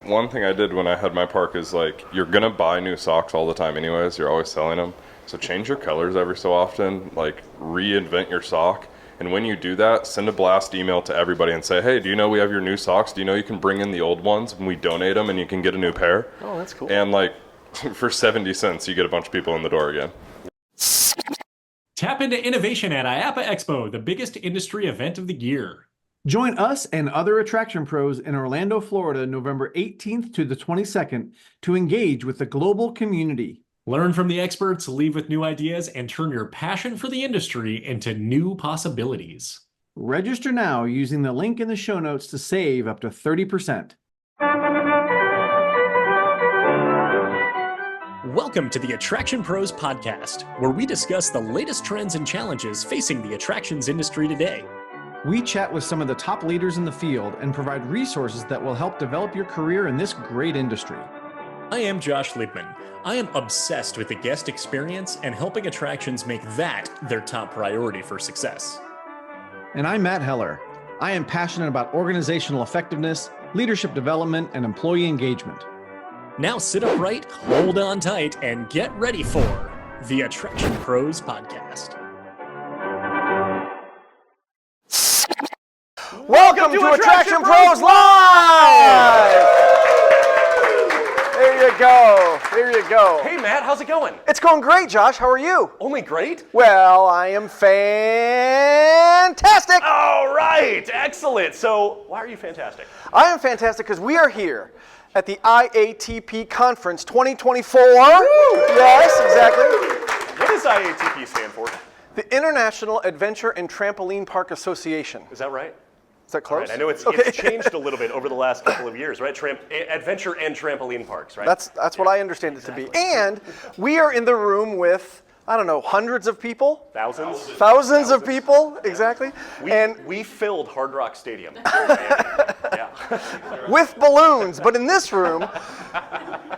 one thing I did when I had my park is like, you're gonna buy new socks all the time anyways, you're always selling them. So change your colors every so often, like reinvent your sock. And when you do that, send a blast email to everybody and say, hey, do you know we have your new socks? Do you know you can bring in the old ones and we donate them and you can get a new pair? Oh, that's cool. And like for 70 cents, you get a bunch of people in the door again. Tap into innovation at IAAPA Expo, the biggest industry event of the year. Join us and other Attraction Pros in Orlando, Florida, November 18th to the 22nd to engage with the global community. Learn from the experts, leave with new ideas, and turn your passion for the industry into new possibilities. Register now using the link in the show notes to save up to 30%. Welcome to the Attraction Pros podcast, where we discuss the latest trends and challenges facing the attractions industry today. We chat with some of the top leaders in the field and provide resources that will help develop your career in this great industry. I am Josh Liebman. I am obsessed with the guest experience and helping attractions make that their top priority for success. And I'm Matt Heller. I am passionate about organizational effectiveness, leadership development, and employee engagement. Now sit upright, hold on tight, and get ready for the Attraction Pros podcast. Welcome to Attraction Pros Live! There you go. There you go. Hey, Matt, how's it going? It's going great, Josh. How are you? Only great? Well, I am fantastic. All right, excellent. So, why are you fantastic? I am fantastic because we are here at the IATP Conference 2024. Yes, exactly. What does IATP stand for? The International Adventure and Trampoline Park Association. Is that right? Is that close? Right, I know it's changed a little bit over the last couple of years, right? Adventure and trampoline parks, right? That's what I understand it to be. And we are in the room with, I don't know, hundreds of people? Thousands of people, exactly. We filled Hard Rock Stadium. Yeah. With balloons. But in this room,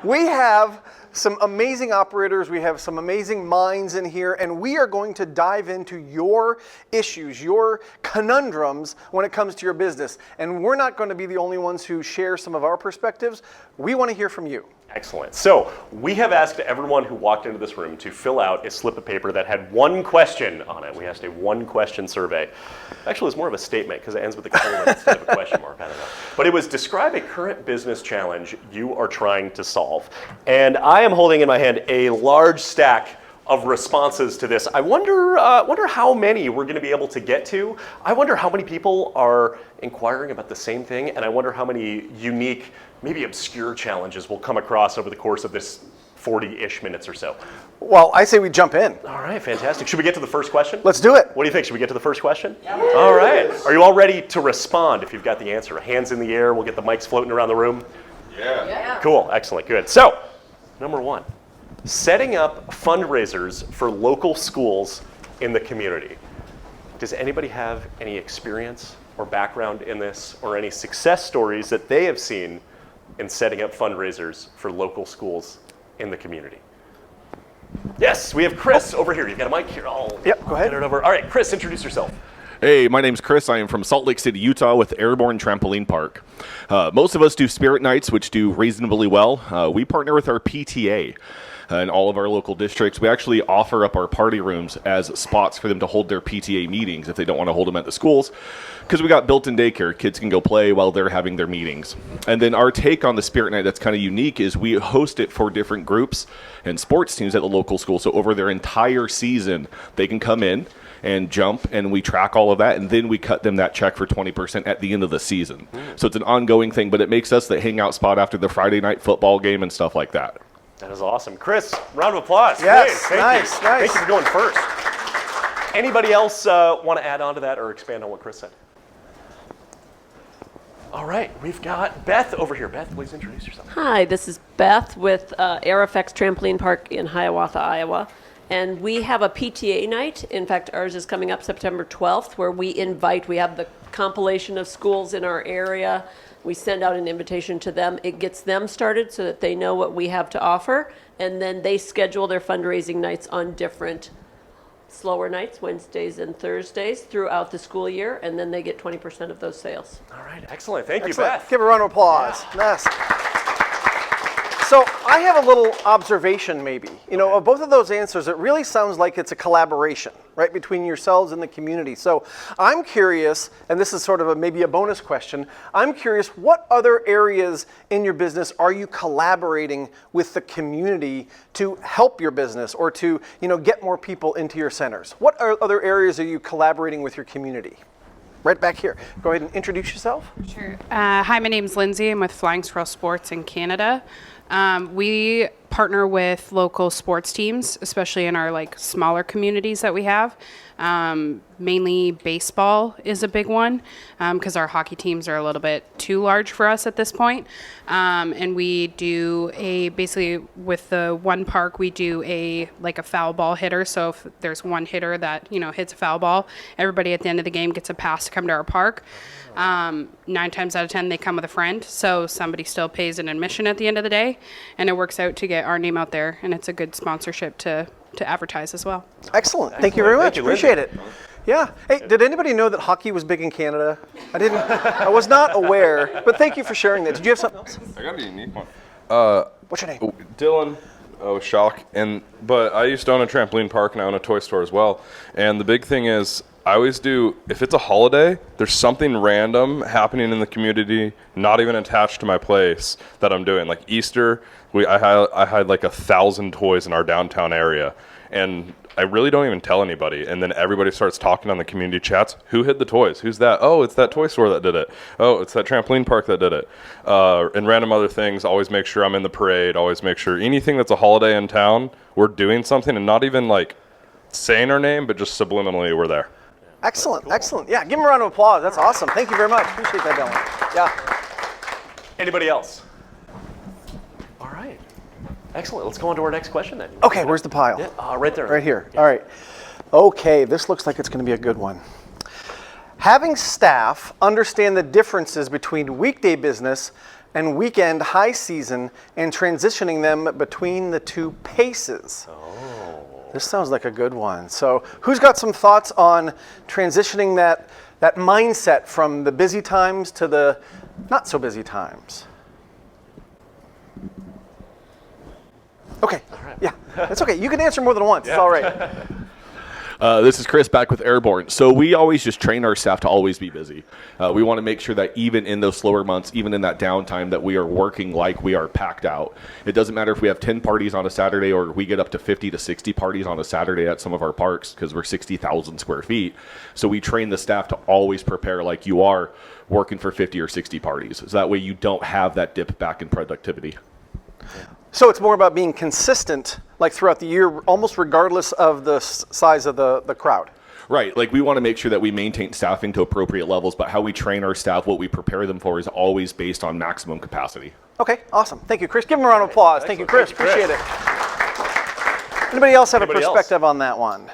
we have some amazing operators, we have some amazing minds in here, and we are going to dive into your issues, your conundrums when it comes to your business. And we're not going to be the only ones who share some of our perspectives. We want to hear from you. Excellent. So we have asked everyone who walked into this room to fill out a slip of paper that had one question on it. We asked a one-question survey. Actually, it's more of a statement because it ends with a colon instead of a question mark. I don't know. But it was describe a current business challenge you are trying to solve. And I am holding in my hand a large stack of responses to this. I wonder how many we're going to be able to get to. I wonder how many people are inquiring about the same thing, and I wonder how many unique, maybe obscure challenges we'll come across over the course of this 40-ish minutes or so. Well, I say we jump in. All right, fantastic. Should we get to the first question? Let's do it. What do you think? Should we get to the first question? Yeah. All right. Are you all ready to respond if you've got the answer? Hands in the air. We'll get the mics floating around the room. Yeah. Cool. Excellent. Good. So, number one, setting up fundraisers for local schools in the community. Does anybody have any experience or background in this or any success stories that they have seen in setting up fundraisers for local schools in the community? Yes, we have Chris over here. You've got a mic here. Go ahead. Get it over. All right, Chris, introduce yourself. Hey, my name's Chris. I am from Salt Lake City, Utah with Airborne Trampoline Park. Most of us do Spirit Nights, which do reasonably well. We partner with our PTA in all of our local districts. We actually offer up our party rooms as spots for them to hold their PTA meetings if they don't want to hold them at the schools, because we got built-in daycare. Kids can go play while they're having their meetings. And then our take on the Spirit Night that's kind of unique is we host it for different groups and sports teams at the local school. So over their entire season, they can come in and jump, and we track all of that, and then we cut them that check for 20% at the end of the season. So it's an ongoing thing, but it makes us the hangout spot after the Friday night football game and stuff like that. That is awesome. Chris, round of applause. Yes, Great. nice. Thank you for going first. Anybody else want to add on to that or expand on what Chris said? All right, we've got Beth over here. Beth, please introduce yourself. Hi, this is Beth with AirFX Trampoline Park in Hiawatha, Iowa. And we have a PTA night. In fact, ours is coming up September 12th, where we have the compilation of schools in our area. We send out an invitation to them. It gets them started so that they know what we have to offer. And then they schedule their fundraising nights on different slower nights, Wednesdays and Thursdays, throughout the school year. And then they get 20% of those sales. All right, excellent. Thank you, Excellent. Beth. Give a round of applause. Yes. So I have a little observation maybe. Of both of those answers, it really sounds like it's a collaboration, right, between yourselves and the community. So I'm curious, and this is sort of maybe a bonus question, I'm curious, what other areas in your business are you collaborating with the community to help your business or to, get more people into your centers? What other areas are you collaborating with your community? Right back here. Go ahead and introduce yourself. Sure. Hi, my name's Lindsay. I'm with Flying Squirrel Sports in Canada. We partner with local sports teams, especially in our smaller communities that we have. Mainly baseball is a big one because our hockey teams are a little bit too large for us at this point. And we do basically with the one park, we do a foul ball hitter. So if there's one hitter that, hits a foul ball, everybody at the end of the game gets a pass to come to our park. 9 times out of 10, they come with a friend. So somebody still pays an admission at the end of the day. And it works out to get our name out there. And it's a good sponsorship to advertise as well. Excellent. Thank you very much. Appreciate it. Yeah. Hey, did anybody know that hockey was big in Canada? I was not aware, but thank you for sharing that. Did you have something else? I got a unique one. What's your name? Dylan. Oh, shock. But I used to own a trampoline park and I own a toy store as well. And the big thing is, I always do, if it's a holiday, there's something random happening in the community, not even attached to my place, that I'm doing. Like Easter, I had 1,000 toys in our downtown area. And I really don't even tell anybody. And then everybody starts talking on the community chats. Who hid the toys? Who's that? Oh, it's that toy store that did it. Oh, it's that trampoline park that did it. And random other things. Always make sure I'm in the parade. Always make sure anything that's a holiday in town, we're doing something and not even saying our name, but just subliminally we're there. Excellent, cool. Excellent. Yeah, give him a round of applause. That's awesome. Thank you very much. Appreciate that, Dylan. Yeah. Anybody else? All right. Excellent. Let's go on to our next question then. Okay, where's the pile? Yeah, right there. Right here. Yeah. All right. Okay, this looks like it's going to be a good one. Having staff understand the differences between weekday business and weekend high season and transitioning them between the two paces. This sounds like a good one. So who's got some thoughts on transitioning that mindset from the busy times to the not so busy times? Okay, yeah, that's okay. You can answer more than once, It's all right. This is Chris back with Airborne. So we always just train our staff to always be busy. We want to make sure that even in those slower months, even in that downtime, that we are working like we are packed out. It doesn't matter if we have 10 parties on a Saturday or we get up to 50 to 60 parties on a Saturday at some of our parks because we're 60,000 square feet. So we train the staff to always prepare like you are working for 50 or 60 parties. So that way you don't have that dip back in productivity. So it's more about being consistent, throughout the year, almost regardless of the size of the crowd. Right. We want to make sure that we maintain staffing to appropriate levels, but how we train our staff, what we prepare them for, is always based on maximum capacity. Okay, awesome. Thank you, Chris. Give him a round of applause. Thank you, Chris. Appreciate it. Anybody else have a perspective on that one?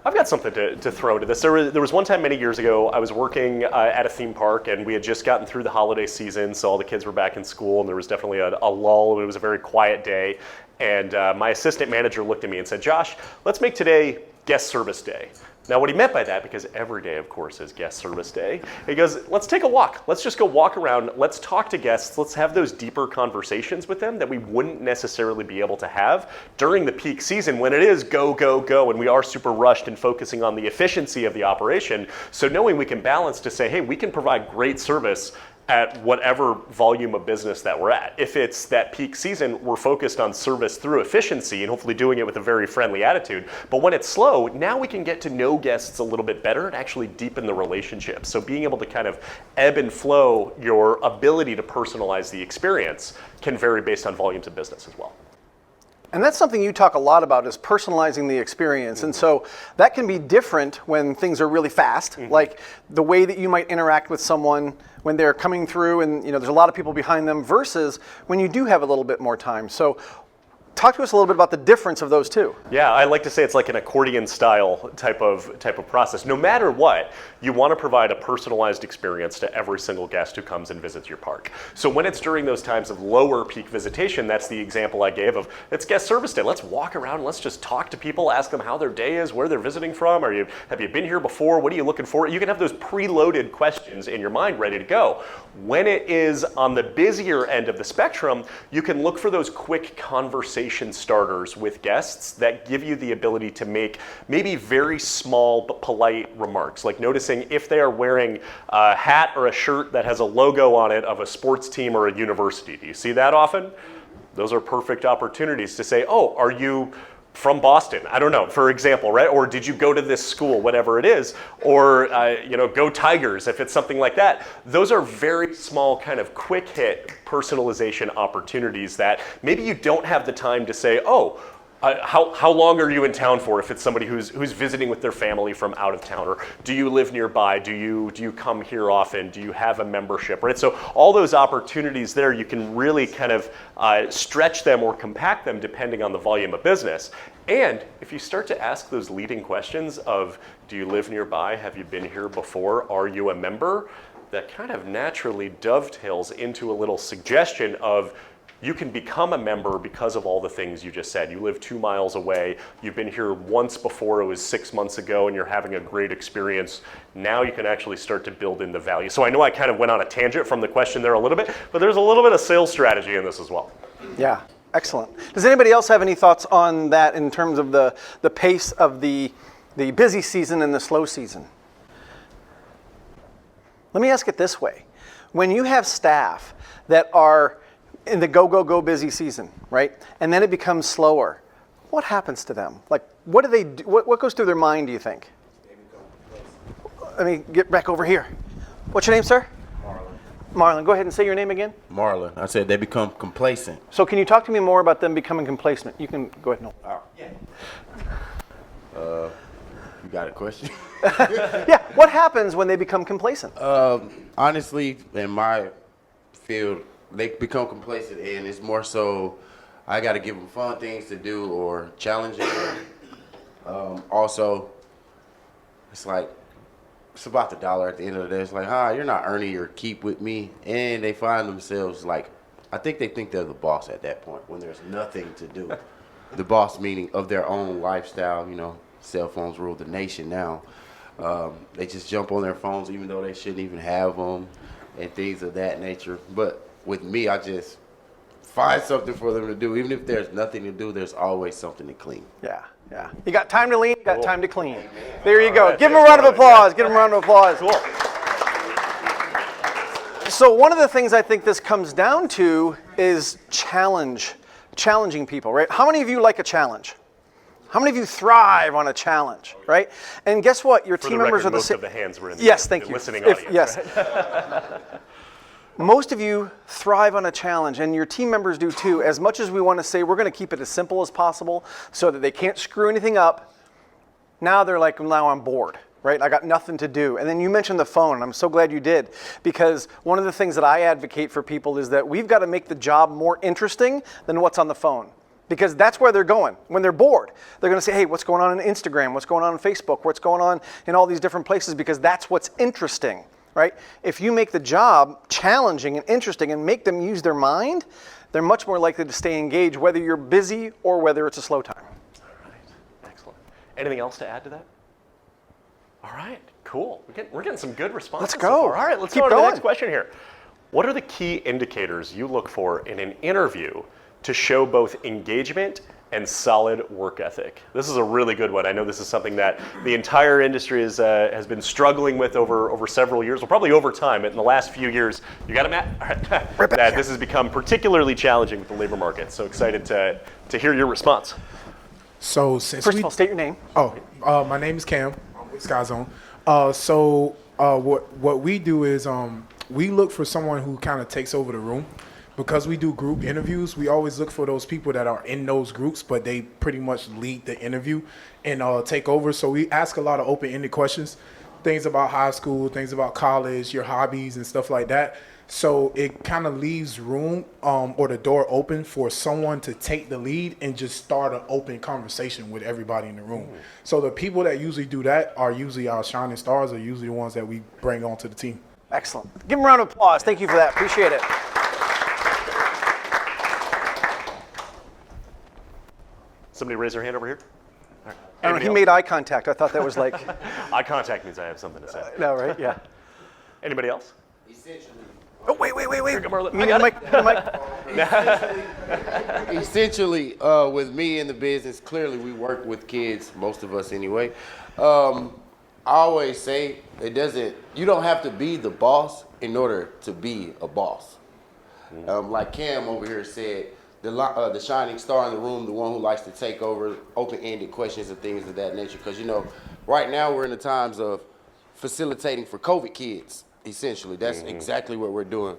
I've got something to throw to this. There was one time many years ago, I was working at a theme park, and we had just gotten through the holiday season, so all the kids were back in school, and there was definitely a lull. It was a very quiet day, and my assistant manager looked at me and said, "Josh, let's make today guest service day." Now, what he meant by that, because every day, of course, is guest service day, he goes, let's take a walk. Let's just go walk around. Let's talk to guests. Let's have those deeper conversations with them that we wouldn't necessarily be able to have during the peak season when it is go, go, go, and we are super rushed and focusing on the efficiency of the operation. So knowing we can balance to say, hey, we can provide great service at whatever volume of business that we're at. If it's that peak season, we're focused on service through efficiency and hopefully doing it with a very friendly attitude. But when it's slow, now we can get to know guests a little bit better and actually deepen the relationship. So being able to kind of ebb and flow your ability to personalize the experience can vary based on volumes of business as well. And that's something you talk a lot about, is personalizing the experience. And so that can be different when things are really fast, like the way that you might interact with someone when they're coming through and there's a lot of people behind them versus when you do have a little bit more time. So talk to us a little bit about the difference of those two. Yeah, I like to say it's like an accordion style type of process. No matter what, you want to provide a personalized experience to every single guest who comes and visits your park. So when it's during those times of lower peak visitation, that's the example I gave of it's guest service day. Let's walk around and let's just talk to people, ask them how their day is, where they're visiting from. Have you been here before? What are you looking for? You can have those preloaded questions in your mind ready to go. When it is on the busier end of the spectrum, you can look for those quick conversation starters with guests that give you the ability to make maybe very small but polite remarks, like noticing if they are wearing a hat or a shirt that has a logo on it of a sports team or a university. Do you see that often? Those are perfect opportunities to say, oh, are you from Boston? I don't know, for example, right? Or did you go to this school, whatever it is? Or, go Tigers, if it's something like that. Those are very small kind of quick hit personalization opportunities that maybe you don't have the time to say, oh, how long are you in town for if it's somebody who's visiting with their family from out of town? Or do you live nearby? Do you come here often? Do you have a membership, right? So all those opportunities there, you can really kind of stretch them or compact them depending on the volume of business. And if you start to ask those leading questions of, do you live nearby? Have you been here before? Are you a member? That kind of naturally dovetails into a little suggestion of, you can become a member because of all the things you just said. You live 2 miles away. You've been here once before, it was 6 months ago, and you're having a great experience. Now you can actually start to build in the value. So I know I kind of went on a tangent from the question there a little bit, but there's a little bit of sales strategy in this as well. Yeah, excellent. Does anybody else have any thoughts on that in terms of the pace of the busy season and the slow season? Let me ask it this way. When you have staff that are in the go busy season, right? And then it becomes slower. What happens to them? Like, what do they do? What goes through their mind, do you think? Let me get back over here. What's your name, sir? Marlon, go ahead and say your name again. Marlon. I said they become complacent. So can you talk to me more about them becoming complacent? You can go ahead. No. You got a question? Yeah. What happens when they become complacent? Honestly, in my field, they become complacent, and it's more so I got to give them fun things to do or challenging them. Also, it's like, it's about the dollar at the end of the day. It's like, you're not earning your keep with me. And they find themselves like, I think they think they're the boss at that point when there's nothing to do. The boss meaning of their own lifestyle, cell phones rule the nation now. They just jump on their phones even though they shouldn't even have them and things of that nature. But with me, I just find something for them to do. Even if there's nothing to do, the's always something to clean. Yeah. You got time to lean, you got time to clean. There you go. Give them a round of applause. Give them a round of applause. Cool. So one of the things I think this comes down to is challenging people, right? How many of you like a challenge? How many of you thrive on a challenge, right? And guess what? Your team members are the same. Most of the hands were in the listening audience. Yes. Right? Most of you thrive on a challenge, and your team members do too. As much as we want to say we're going to keep it as simple as possible so that they can't screw anything up, now they're like, now I'm bored, right? I got nothing to do. And then you mentioned the phone, and I'm so glad you did, because one of the things that I advocate for people is that we've got to make the job more interesting than what's on the phone. Because that's where they're going. When they're bored, they're going to say, hey, what's going on Instagram? What's going on Facebook? What's going on in all these different places? Because that's what's interesting. Right? If you make the job challenging and interesting and make them use their mind, they're much more likely to stay engaged, whether you're busy or whether it's a slow time. All right, excellent. Anything else to add to that? All right, cool. We're getting some good responses. Let's go. So far. All right, let's Keep go on to the going. next question here. What are the key indicators you look for in an interview to show both engagement and solid work ethic? This is a really good one. I know this is something that the entire industry has been struggling with over several years, well, probably over time. In the last few years, you got it, Matt? That this has become particularly challenging with the labor market. So excited to hear your response. So since First of all, state your name. My name is Cam. I'm with Sky Zone. What we do is we look for someone who kind of takes over the room. Because we do group interviews, we always look for those people that are in those groups, but they pretty much lead the interview and take over. So we ask a lot of open-ended questions, things about high school, things about college, your hobbies and stuff like that. So it kind of leaves room or the door open for someone to take the lead and just start an open conversation with everybody in the room. So the people that usually do that are usually our shining stars, are usually the ones that we bring onto the team. Excellent. Give them a round of applause. Thank you for that. Appreciate it. Somebody raise their hand over here. All right. I don't know, Anybody he else? made eye contact. I thought that was like, Eye contact means I have something to say. no, right? Yeah. Anybody else? Essentially, Oh, wait. Come on, You need the mic. The mic. essentially, with me in the business, clearly we work with kids, most of us anyway. I always say you don't have to be the boss in order to be a boss. Like Cam over here said, the shining star in the room, the one who likes to take over open-ended questions and things of that nature. Because, right now we're in the times of facilitating for COVID kids, essentially. That's exactly what we're doing.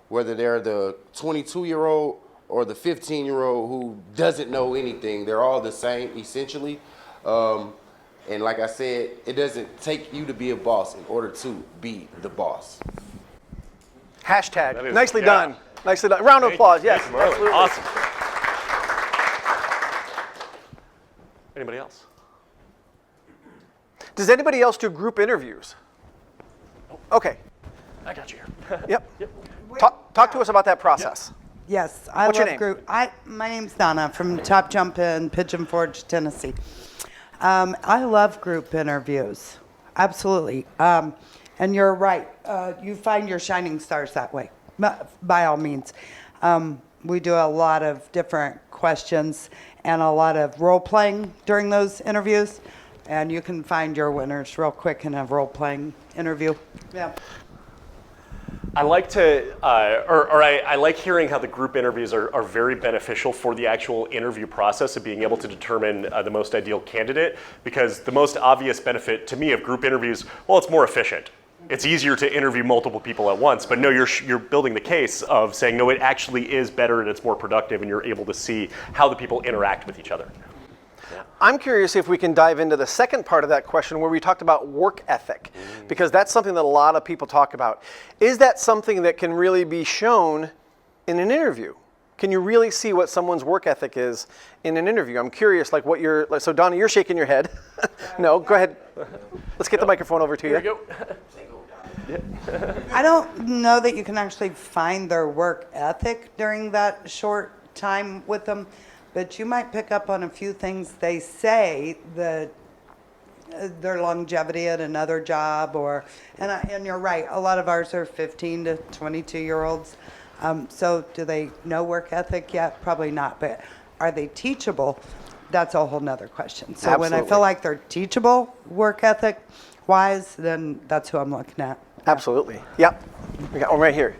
Whether they're the 22-year-old or the 15-year-old who doesn't know anything, they're all the same, essentially. And like I said, it doesn't take you to be a boss in order to be the boss. Hashtag. Nicely done. Nicely done. Round of applause. Yes. Thank you, Marlon. Absolutely. Awesome. Anybody else? Does anybody else do group interviews? Okay. I got you here. Yep. Talk to us about that process. Yes, I What's your love name? group. My name's Donna from Top Jump in Pigeon Forge, Tennessee. I love group interviews, absolutely. And you're right. You find your shining stars that way, by all means. We do a lot of different questions and a lot of role playing during those interviews, and you can find your winners real quick in a role playing interview. Yeah. I like to, I like hearing how the group interviews are very beneficial for the actual interview process of being able to determine the most ideal candidate, because the most obvious benefit to me of group interviews, well, it's more efficient. It's easier to interview multiple people at once, but no, you're building the case of saying, no, it actually is better and it's more productive, and you're able to see how the people interact with each other. I'm curious if we can dive into the second part of that question where we talked about work ethic, because that's something that a lot of people talk about. Is that something that can really be shown in an interview? Can you really see what someone's work ethic is in an interview? I'm curious, so Donna, you're shaking your head. No, go ahead. Let's get the microphone over to you. Here we go. I don't know that you can actually find their work ethic during that short time with them, but you might pick up on a few things they say, that their longevity at another job, and you're right, a lot of ours are 15 to 22-year-olds. So do they know work ethic yet? Probably not, but are they teachable? That's a whole nother question. So when I feel like they're teachable work ethic wise, then that's who I'm looking at. Absolutely. Yep. We got one right here.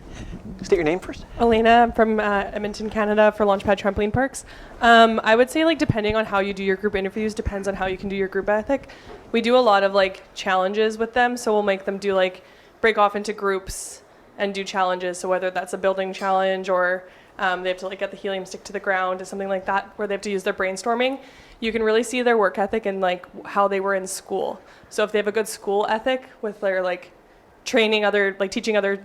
State your name first. Elena, I'm from Edmonton, Canada for Launchpad Trampoline Parks. I would say depending on how you do your group interviews depends on how you can do your group ethic. We do a lot of challenges with them, so we'll make them do break off into groups and do challenges. So whether that's a building challenge or they have to get the helium stick to the ground or something like that, where they have to use their brainstorming, you can really see their work ethic and how they were in school. So if they have a good school ethic with their training teaching other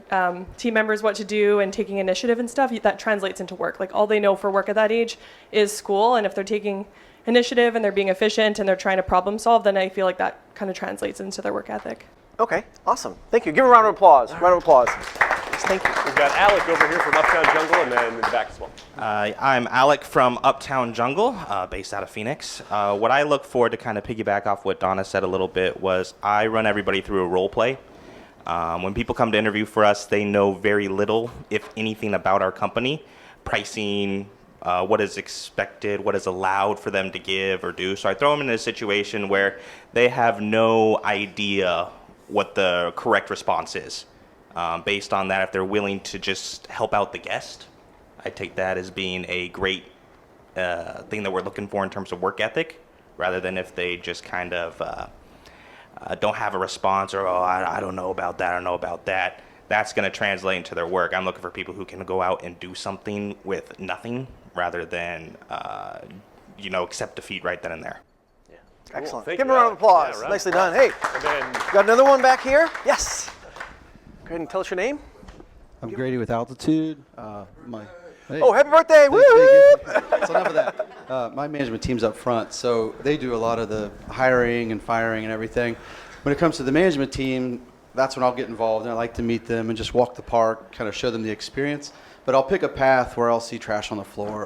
team members what to do and taking initiative and stuff, that translates into work. All they know for work at that age is school, and if they're taking initiative and they're being efficient and they're trying to problem solve, then I feel like that kind of translates into their work ethic. Okay, awesome. Thank you. Give a round of applause. Round of applause. Yes, thank you. We've got Alec over here from Uptown Jungle, and then in the back as well. I'm Alec from Uptown Jungle, based out of Phoenix. What I look for, to kind of piggyback off what Donna said a little bit, was I run everybody through a role play. When people come to interview for us, they know very little, if anything, about our company, pricing, what is expected, what is allowed for them to give or do. So I throw them in a situation where they have no idea what the correct response is. Based on that, if they're willing to just help out the guest, I take that as being a great thing that we're looking for in terms of work ethic, rather than if they just kind of don't have a response, or I don't know about that, I don't know about that. That's going to translate into their work. I'm looking for people who can go out and do something with nothing, rather than accept defeat right then and there. Yeah. Excellent. Cool. Give them a round of applause. Yeah, Nicely done. Hey, And then got another one back here? Yes. Go ahead and tell us your name. I'm Grady with Altitude. Hey. Oh, happy birthday! Woo! So enough of that. My management team's up front, so they do a lot of the hiring and firing and everything. When it comes to the management team, that's when I'll get involved, and I like to meet them and just walk the park, kind of show them the experience. But I'll pick a path where I'll see trash on the floor,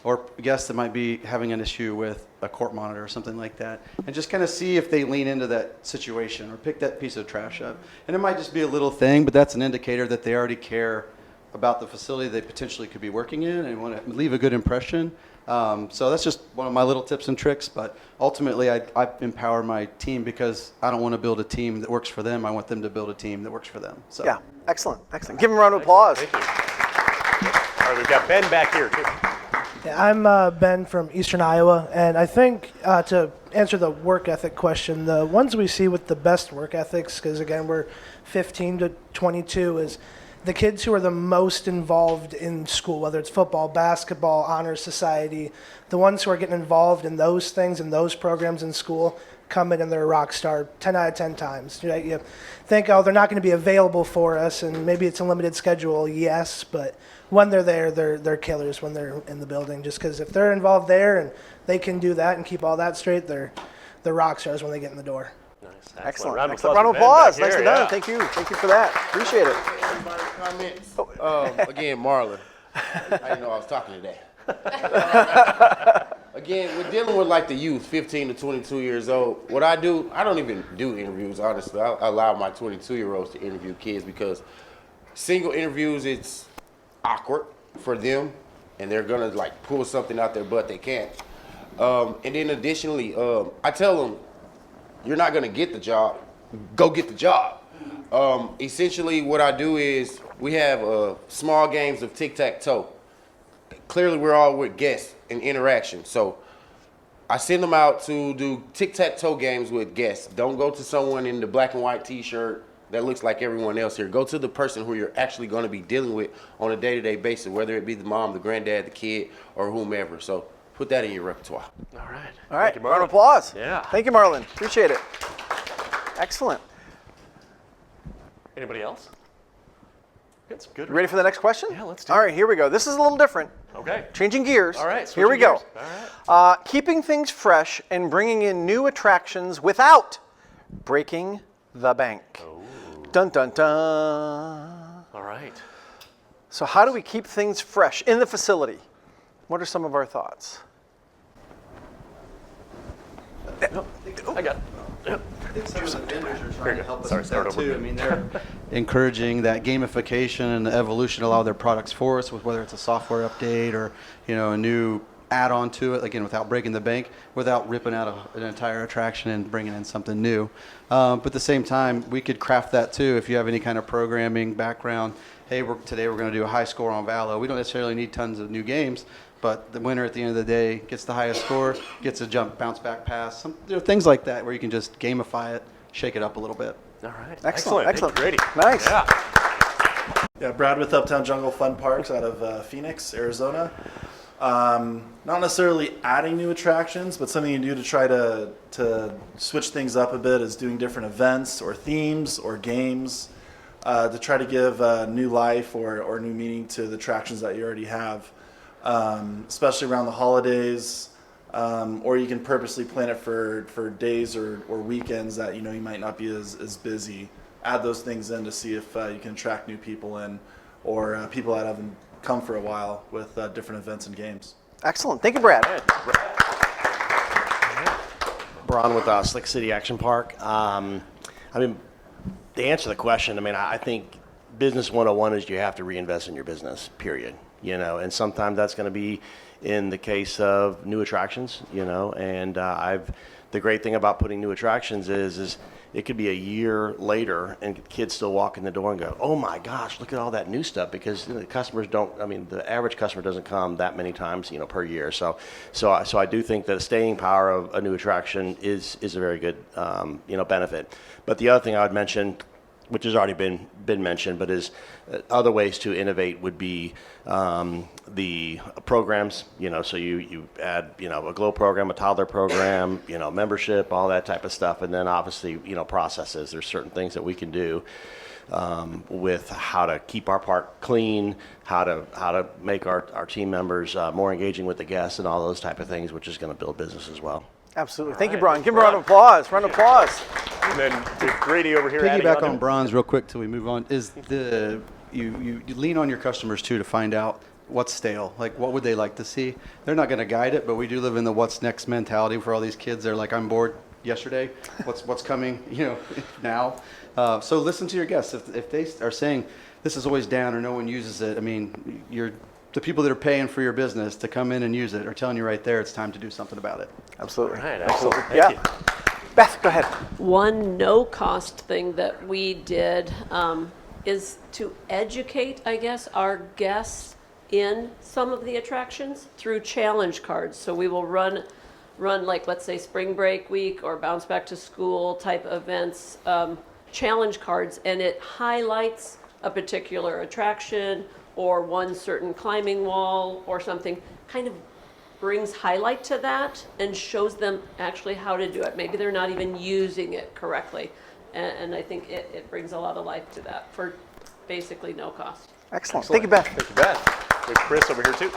or guests that might be having an issue with a court monitor or something like that, and just kind of see if they lean into that situation or pick that piece of trash up. And it might just be a little thing, but that's an indicator that they already care about the facility they potentially could be working in and want to leave a good impression. So that's just one of my little tips and tricks, but ultimately I empower my team because I don't want to build a team that works for them. I want them to build a team that works for them. So. Yeah, excellent. Give them a round of applause. Thank you. All right, we've got Ben back here too. Yeah, I'm Ben from Eastern Iowa, and I think to answer the work ethic question, the ones we see with the best work ethics, because again we're 15 to 22, is the kids who are the most involved in school, whether it's football, basketball, honor society, the ones who are getting involved in those things and those programs in school come in and they're a rock star 10 out of 10 times. You think, oh, they're not going to be available for us, and maybe it's a limited schedule, yes, but when they're there, they're killers when they're in the building. Just because if they're involved there and they can do that and keep all that straight, they're rock stars when they get in the door. Nice. Excellent. Round Round of applause. Nicely done. Thank you. Thank you for that. Appreciate it. Comments? Again, Marlon. I didn't know I was talking today. Again, we're dealing with like the youth, 15 to 22 years old. What I do, I don't even do interviews, honestly. I allow my 22-year-olds to interview kids because single interviews, it's awkward for them, and they're gonna like pull something out their butt they can't. And then additionally, I tell them, you're not gonna get the job, go get the job. Essentially what I do is we have small games of tic-tac-toe. Clearly we're all with guests and interaction, so I send them out to do tic-tac-toe games with guests. Don't go to someone in the black and white t-shirt that looks like everyone else here. Go to the person who you're actually going to be dealing with on a day-to-day basis, whether it be the mom, the granddad, the kid, or whomever. So put that in your repertoire. All right. All right. Thank you, Round of Marlon. applause. Yeah. Thank you, Marlon. Appreciate it. Excellent. Anybody else? It's good. You ready for the next question? Yeah, let's do All it. right, here we go. This is a little different. Okay. Changing gears. All right. Here we switching go. gears. All right. Keeping things fresh and bringing in new attractions without breaking the bank. Oh. Dun, dun, dun. All right. So how do we keep things fresh in the facility? What are some of our thoughts? I got it. Yep. I think some of the vendors are Here trying you to go. help us Sorry, with start that over too. I again. mean, they're encouraging that gamification and the evolution of a lot of their products for us, with whether it's a software update or a new add-on to it. Again, without breaking the bank, without ripping out an entire attraction and bringing in something new. But at the same time, we could craft that too. If you have any kind of programming background, hey, today we're going to do a high score on Valo. We don't necessarily need tons of new games. But the winner at the end of the day gets the highest score, gets a bounce back pass, things like that where you can just gamify it, shake it up a little bit. All right. Excellent. Excellent. Grady. Nice. Yeah. Yeah, Brad with Uptown Jungle Fun Parks out of Phoenix, Arizona. Not necessarily adding new attractions, but something you do to try to switch things up a bit is doing different events or themes or games to try to give new life or new meaning to the attractions that you already have. Especially around the holidays, or you can purposely plan it for days or weekends that you might not be as busy. Add those things in to see if you can attract new people in, or people that haven't come for a while with different events and games. Excellent. Thank you, Brad. Braun with Slick City Action Park. To answer the question, I think business 101 is you have to reinvest in your business, period. And sometimes that's going to be in the case of new attractions, and the great thing about putting new attractions is it could be a year later and kids still walk in the door and go, oh my gosh, look at all that new stuff, because the customers the average customer doesn't come that many times, per year. So I do think that the staying power of a new attraction is a very good, benefit. But the other thing I would mention, which has already been mentioned, but is other ways to innovate would be the programs. So you add a glow program, a toddler program, membership, all that type of stuff, and then obviously processes. There's certain things that we can do with how to keep our park clean, how to make our team members more engaging with the guests, and all those type of things, which is going to build business as well. Absolutely. Thank you, Brian. Give him a round of applause. Round of applause. And then Grady over here. Piggyback on Bronze real quick till we move on. Is you lean on your customers too to find out what's stale. Like, what would they like to see? They're not going to guide it, but we do live in the what's next mentality for all these kids. They're like, I'm bored yesterday. What's coming? Now. So listen to your guests. If they are saying this is always down or no one uses it, I mean, the people that are paying for your business to come in and use it are telling you right there it's time to do something about it. Absolutely. All right, excellent. Yeah. Thank you. Beth, go ahead. One no-cost thing that we did is to educate, I guess, our guests in some of the attractions through challenge cards. So we will run like, let's say, spring break week or bounce back to school type events, challenge cards, and it highlights a particular attraction or one certain climbing wall or something, kind of brings highlight to that and shows them actually how to do it. Maybe they're not even using it correctly. And I think it brings a lot of life to that for basically no cost. Excellent. Thank you, Beth. Thank you, Beth. We have Chris over here too.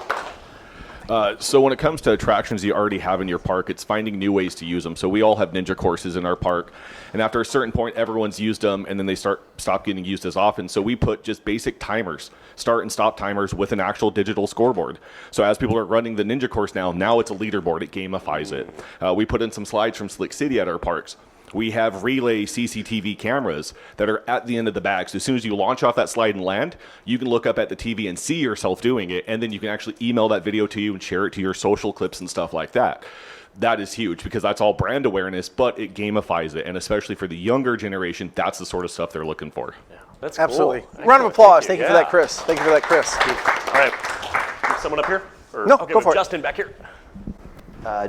So when it comes to attractions you already have in your park, it's finding new ways to use them. So we all have ninja courses in our park, and after a certain point, everyone's used them, and then they stop getting used as often. So we put just basic timers, start and stop timers with an actual digital scoreboard. So as people are running the ninja course now it's a leaderboard. It gamifies it. We put in some slides from Slick City at our parks. We have relay CCTV cameras that are at the end of the bag. So as soon as you launch off that slide and land, you can look up at the TV and see yourself doing it. And then you can actually email that video to you and share it to your social clips and stuff like that. That is huge because that's all brand awareness, but it gamifies it. And especially for the younger generation, that's the sort of stuff they're looking for. Yeah, that's absolutely. Cool. Round of applause. Thank you for that, Chris. Thank you for that, Chris. All right. Someone up here? Or, No, okay, go for it. Justin back here.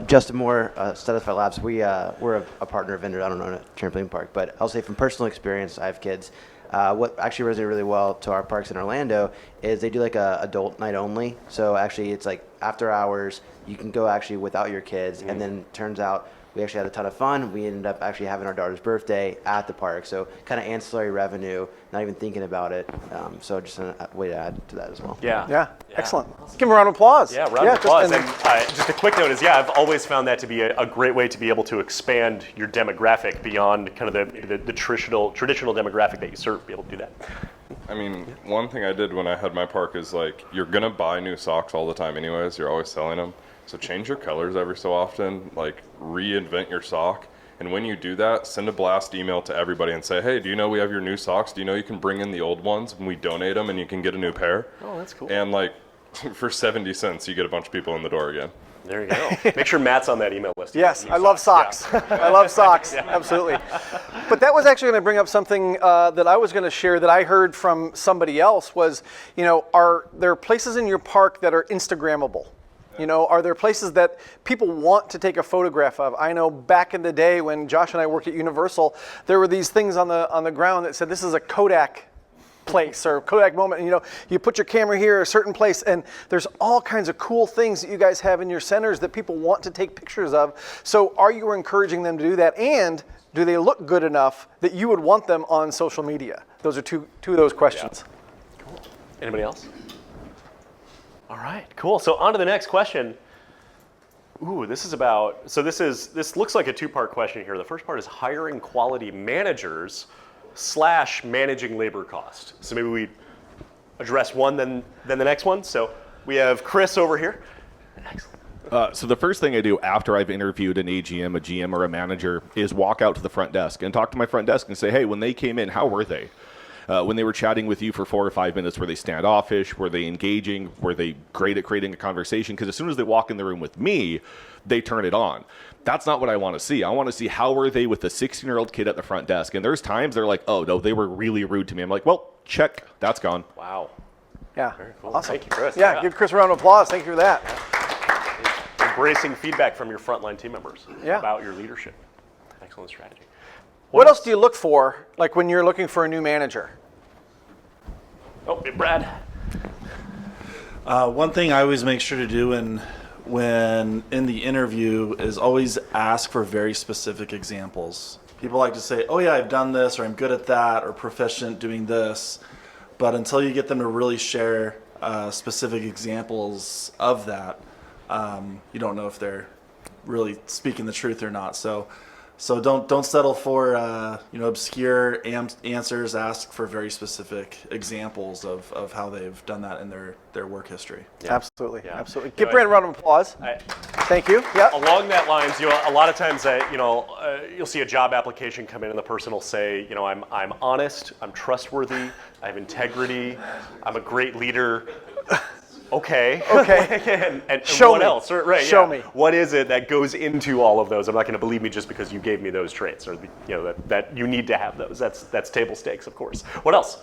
Justin Moore, Studify Labs. We're a partner vendor. I don't own a trampoline park, but I'll say from personal experience, I have kids. What actually resonated really well to our parks in Orlando is they do like a adult night only. So actually, it's like after hours. You can go actually without your kids, and then turns out we actually had a ton of fun. We ended up actually having our daughter's birthday at the park. So kind of ancillary revenue, not even thinking about it. So just a way to add to that as well. Yeah. Excellent. Give him a round of applause. Yeah, round of applause. And just a quick note is, I've always found that to be a great way to be able to expand your demographic beyond kind of the traditional demographic that you serve, be able to do that. I mean, one thing I did when I had my park is like, you're going to buy new socks all the time anyways. You're always selling them. So change your colors every so often, like reinvent your sock. And when you do that, send a blast email to everybody and say, hey, do you know we have your new socks? Do you know you can bring in the old ones and we donate them and you can get a new pair? Oh, that's cool. And like for 70 cents, you get a bunch of people in the door again. There you go. Make sure Matt's on that email list. Yes, I love socks. Yeah. I love socks, absolutely. But that was actually going to bring up something that I was going to share that I heard from somebody else was, are there places in your park that are Instagrammable? Are there places that people want to take a photograph of? I know back in the day when Josh and I worked at Universal, there were these things on the ground that said this is a Kodak place or Kodak moment. You put your camera here a certain place, and there's all kinds of cool things that you guys have in your centers that people want to take pictures of. So are you encouraging them to do that? And do they look good enough that you would want them on social media? Those are two of those questions. Yeah. Cool. Anybody else? All right, cool. So on to the next question. Ooh, this looks like a two-part question here. The first part is hiring quality managers / managing labor cost. So maybe we address one, then the next one. So we have Chris over here. Excellent. So the first thing I do after I've interviewed an AGM, a GM, or a manager is walk out to the front desk and talk to my front desk and say, hey, when they came in, how were they? When they were chatting with you for 4 or 5 minutes, were they standoffish? Were they engaging? Were they great at creating a conversation? Because as soon as they walk in the room with me, they turn it on. That's not what I want to see. I want to see how were they with the 16-year-old kid at the front desk. And there's times they're like, oh, no, they were really rude to me. I'm like, well, check. That's gone. Wow. Yeah. Very cool. Awesome. Thank you, Chris. Yeah, give Chris a round of applause. Thank you for that. Embracing feedback from your frontline team members about your leadership. Excellent strategy. What else do you look for, like when you're looking for a new manager? Oh, Brad. One thing I always make sure to do when in the interview is always ask for very specific examples people like to say, oh yeah, I've done this, or I'm good at that, or proficient doing this. But until you get them to really share specific examples of that, you don't know if they're really speaking the truth or not. So don't settle for obscure answers. Ask for very specific examples of how they've done that in their work history. Absolutely, absolutely. Give Brandon a round of applause. Thank you. Yeah. Along that lines, a lot of times, you'll see a job application come in, and the person will say, I'm honest, I'm trustworthy, I have integrity, I'm a great leader. Okay. and Show what me. else? Right. Show me. What is it that goes into all of those? I'm not going to believe me just because you gave me those traits, or that you need to have those. That's table stakes, of course. What else?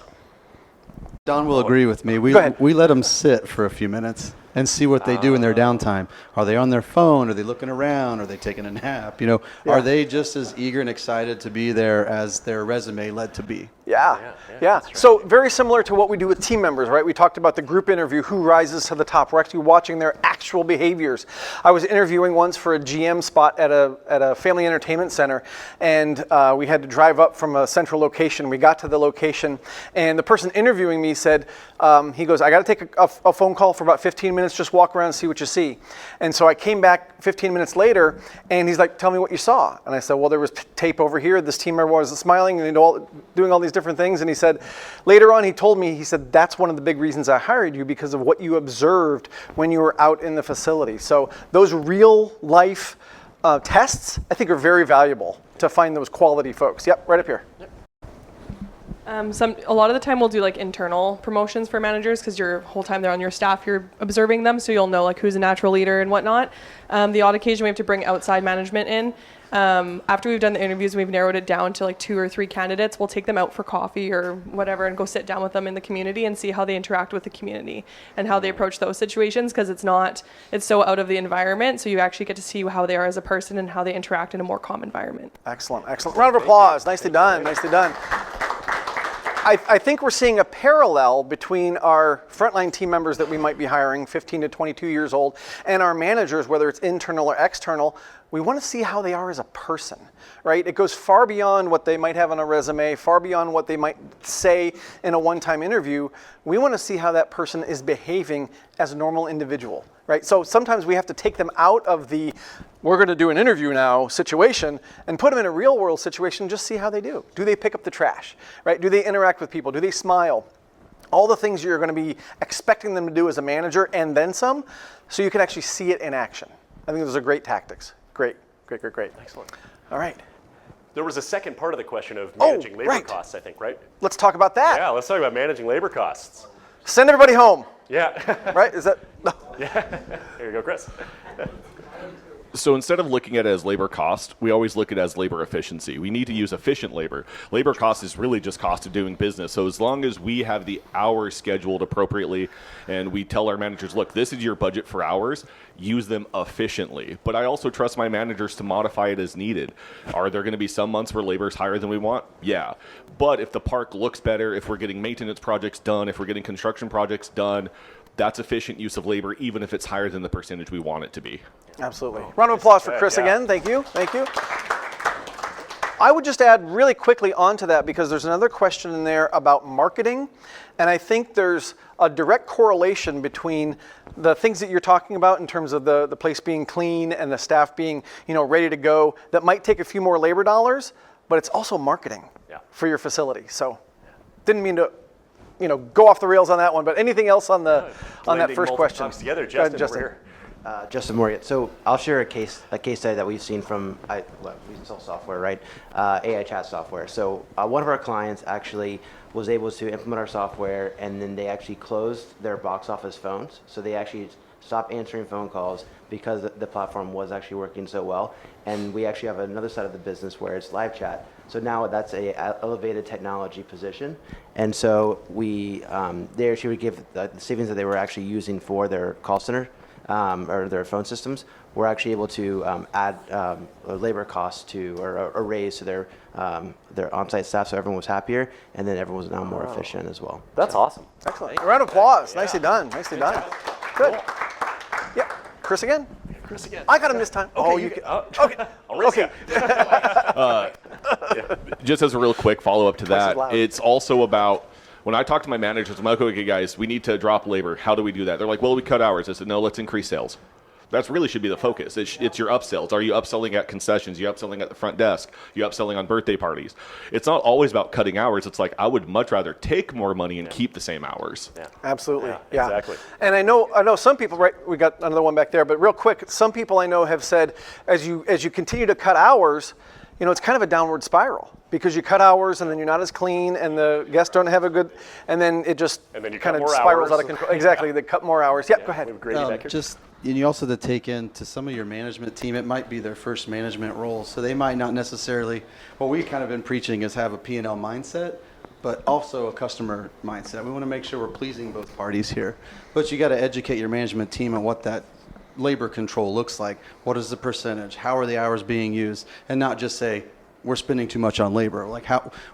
Don will agree with me. We let them sit for a few minutes and see what they do in their downtime. Are they on their phone? Are they looking around? Are they taking a nap? Are they just as eager and excited to be there as their resume led to be? Yeah. So very similar to what we do with team members, right? We talked about the group interview, who rises to the top. We're actually watching their actual behaviors. I was interviewing once for a GM spot at a family entertainment center, and we had to drive up from a central location. We got to the location, and the person interviewing me said, he goes, I got to take a phone call for about 15 minutes, just walk around and see what you see. And so I came back 15 minutes later, and he's like, tell me what you saw. And I said, well, there was tape over here. This team member was smiling and doing all these different things. And he said, later on, he told me, he said, that's one of the big reasons I hired you, because of what you observed when you were out in the facility. So those real life tests, I think, are very valuable to find those quality folks. Yep, right up here. A lot of the time we'll do like internal promotions for managers, because your whole time they're on your staff, you're observing them, so you'll know like who's a natural leader and whatnot. The odd occasion we have to bring outside management in. After we've done the interviews, we've narrowed it down to like 2 or 3 candidates. We'll take them out for coffee or whatever and go sit down with them in the community and see how they interact with the community and how they approach those situations, because it's so out of the environment. So you actually get to see how they are as a person and how they interact in a more calm environment. Excellent. Round of applause. Nicely done. I think we're seeing a parallel between our frontline team members that we might be hiring, 15 to 22 years old, and our managers, whether it's internal or external. We want to see how they are as a person, right? It goes far beyond what they might have on a resume, far beyond what they might say in a one-time interview. We want to see how that person is behaving as a normal individual, right? So sometimes we have to take them out of the we're going to do an interview now situation and put them in a real world situation and just see how they do. Do they pick up the trash, right? Do they interact with people? Do they smile? All the things you're going to be expecting them to do as a manager and then some, so you can actually see it in action. I think those are great tactics. Great. Excellent. All right. There was a second part of the question of managing labor costs, I think, right? Let's talk about that. Yeah, let's talk about managing labor costs. Send everybody home. Yeah. Right? Is that? No. Yeah. Here you go, Chris. So instead of looking at it as labor cost, we always look at it as labor efficiency. We need to use efficient labor. Labor cost is really just cost of doing business. So as long as we have the hours scheduled appropriately and we tell our managers, look, this is your budget for hours, use them efficiently. But I also trust my managers to modify it as needed. Are there going to be some months where labor is higher than we want? Yeah. But if the park looks better, if we're getting maintenance projects done, if we're getting construction projects done, that's efficient use of labor, even if it's higher than the percentage we want it to be. Absolutely. Round of applause for Chris again. Thank you. I would just add really quickly onto that, because there's another question in there about marketing. And I think there's a direct correlation between the things that you're talking about in terms of the place being clean and the staff being, ready to go. That might take a few more labor dollars, but it's also marketing for your facility. So didn't mean to go off the rails on that one, but anything else on that first question? Together, Justin. Justin. Over here. Justin Moria. So I'll share a case study that we've seen from we sell software, right? AI chat software. So one of our clients actually was able to implement our software, and then they actually closed their box office phones. So they actually stopped answering phone calls because the platform was actually working so well. And we actually have another side of the business where it's live chat. So now that's a elevated technology position. And so they actually would give the savings that they were actually using for their call center or their phone systems. We're actually able to add labor costs or a raise to their on-site staff, so everyone was happier, and then everyone was now more efficient as well. That's awesome. Excellent. A round of applause. Nicely done. Good. Yeah. Chris again. Chris again. I got him this time. Okay, Oh, you you get- okay. I'll race Okay. Just as a real quick follow-up to Twice as that, loud. it's also about when I talk to my managers, I'm like, okay, guys, we need to drop labor. How do we do that? They're like, well, we cut hours. I said, no, let's increase sales. That's really should be the focus. It's your upsells. Are you upselling at concessions? Are you upselling at the front desk? Are you upselling on birthday parties? It's not always about cutting hours. It's like I would much rather take more money and keep the same hours. Yeah. Absolutely. Yeah. Exactly. And I know some people, right, we got another one back there, but real quick, some people I know have said as you continue to cut hours, it's kind of a downward spiral because you cut hours and then you're not as clean and the guests don't have a good, and then it just And then you kind cut of more spirals hours. out of control. Exactly. They cut more hours. Yep, go ahead. And you also have to take into some of your management team, it might be their first management role. So they might not necessarily, what we've kind of been preaching is have a P&L mindset, but also a customer mindset. We want to make sure we're pleasing both parties here. But you got to educate your management team on what that labor control looks like. What is the percentage? How are the hours being used? And not just say, we're spending too much on labor. Like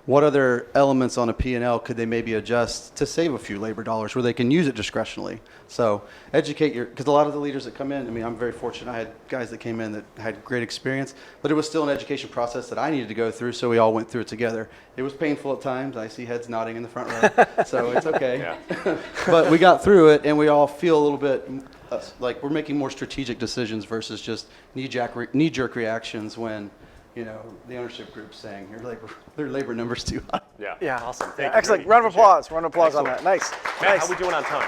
what other elements on a P&L could they maybe adjust to save a few labor dollars where they can use it discretionally? So educate because a lot of the leaders that come in, I mean, I'm very fortunate. I had guys that came in that had great experience, but it was still an education process that I needed to go through. So we all went through it together. It was painful at times. I see heads nodding in the front row, so it's okay. But we got through it and we all feel a little bit like we're making more strategic decisions versus just knee-jerk reactions when the ownership group's saying their labor number's too high. Yeah. Awesome. Thank you. Excellent. Great. Round of applause. Round of applause Excellent. on that. Nice. Matt, Nice. how we doing on time?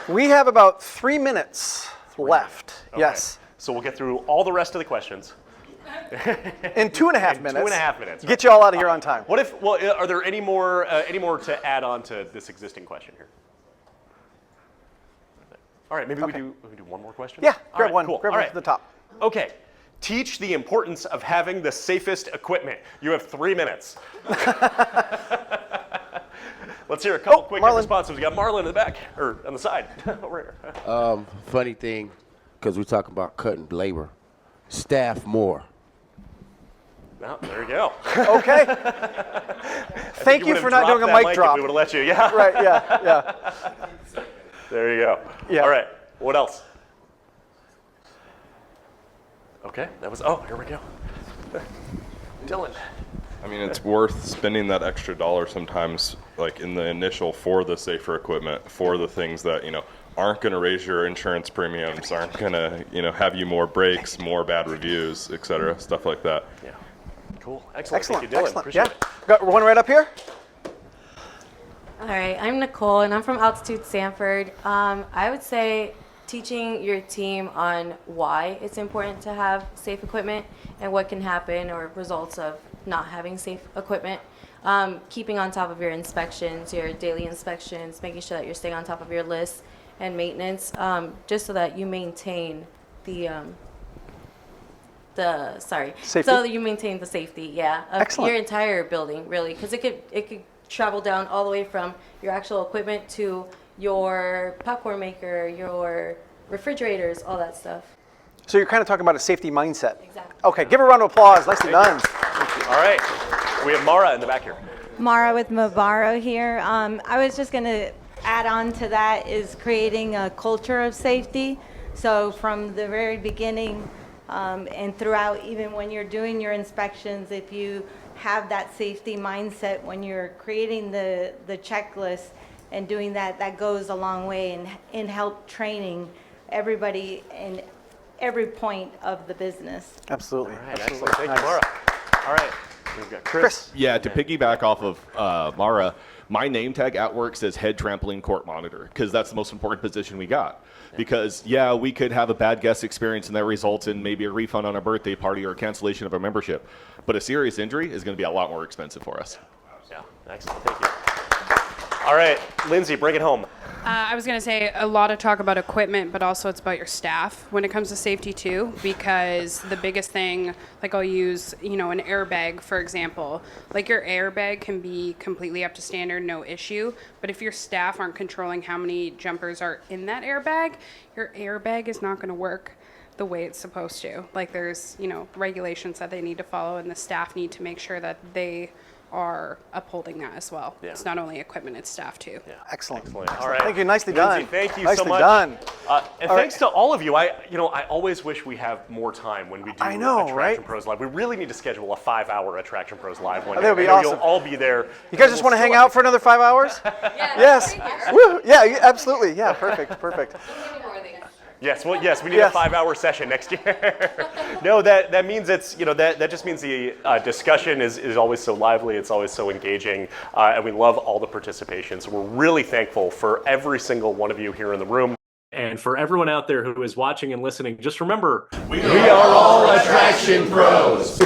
We have about 3 minutes left. Okay. Yes. So we'll get through all the rest of the questions. In 2.5 minutes. 2.5 minutes. Get you all out of here on time. What if? Well, are there any more to add on to this existing question here? All right, maybe we do one more question. Yeah, All grab right, one. Cool. Grab All one right. from the top. Okay. Teach the importance of having the safest equipment. You have 3 minutes. Let's hear a couple quick responses. We got Marlon in the back, or on the side. Over here. Funny thing, because we're talking about cutting labor, staff more. No, there you go. Okay. Thank you for not doing a mic drop. We would have let you. Yeah. Right. Yeah. There you go. Yeah. All right. What else? Okay. That was. Oh, here we go. Dylan. I mean, it's worth spending that extra dollar sometimes, like in the initial for the safer equipment, for the things that, aren't going to raise your insurance premiums, aren't going to, have you more breaks, more bad reviews, et cetera, stuff like that. Yeah. Cool. Excellent. Excellent. Thank you, Dylan. Excellent. Appreciate Yeah. it. Got one right up here. All right, I'm Nicole, and I'm from Altitude Sanford. I would say teaching your team on why it's important to have safe equipment and what can happen or results of not having safe equipment. Keeping on top of your inspections, your daily inspections, making sure that you're staying on top of your list and maintenance, just so that you maintain Safety? so that you maintain the safety, of Excellent. your entire building, really, because it could travel down all the way from your actual equipment to your popcorn maker, your refrigerators, all that stuff. So you're kind of talking about a safety mindset. Exactly. Okay, give a round of applause. Nicely done. All right. We have Mara in the back here. Mara with Mavaro here. I was just going to add on to that is creating a culture of safety. So from the very beginning and throughout, even when you're doing your inspections, if you have that safety mindset when you're creating the checklist and doing that, that goes a long way in help training everybody in every point of the business. Absolutely. All right. Absolutely. Excellent. Thank you, Mara. All right. We've got Chris. Yeah, to piggyback off of Mara, my name tag at work says head trampoline court monitor because that's the most important position we got. Because, we could have a bad guest experience and that results in maybe a refund on a birthday party or a cancellation of a membership. But a serious injury is going to be a lot more expensive for us. Yeah. Excellent. Thank you. All right. Lindsay, bring it home. I was going to say a lot of talk about equipment, but also it's about your staff when it comes to safety too, because the biggest thing, like I'll use, an airbag, for example. Like your airbag can be completely up to standard, no issue. But if your staff aren't controlling how many jumpers are in that airbag, your airbag is not going to work the way it's supposed to. Like there's, regulations that they need to follow, and the staff need to make sure that they are upholding that as well. Yeah. It's not only equipment, it's staff too. Yeah. Excellent. Excellent. All right. Thank you. Nicely Lindsay, done. thank you Nicely so much. done. And thanks to all of you. I always wish we have more time when we do Attraction Pros Live. We really need to schedule a 5-hour Attraction Pros Live one day. That would be I know awesome. You'll all be there. You guys just want to hang out for another 5 hours? Yes. Woo. Yeah, absolutely. Yeah, perfect. Yes, well, yes, we need a 5-hour session next year. No, that means it's, that just means the discussion is always so lively, it's always so engaging, and we love all the participation. So we're really thankful for every single one of you here in the room. And for everyone out there who is watching and listening, just remember, we are all Attraction Pros.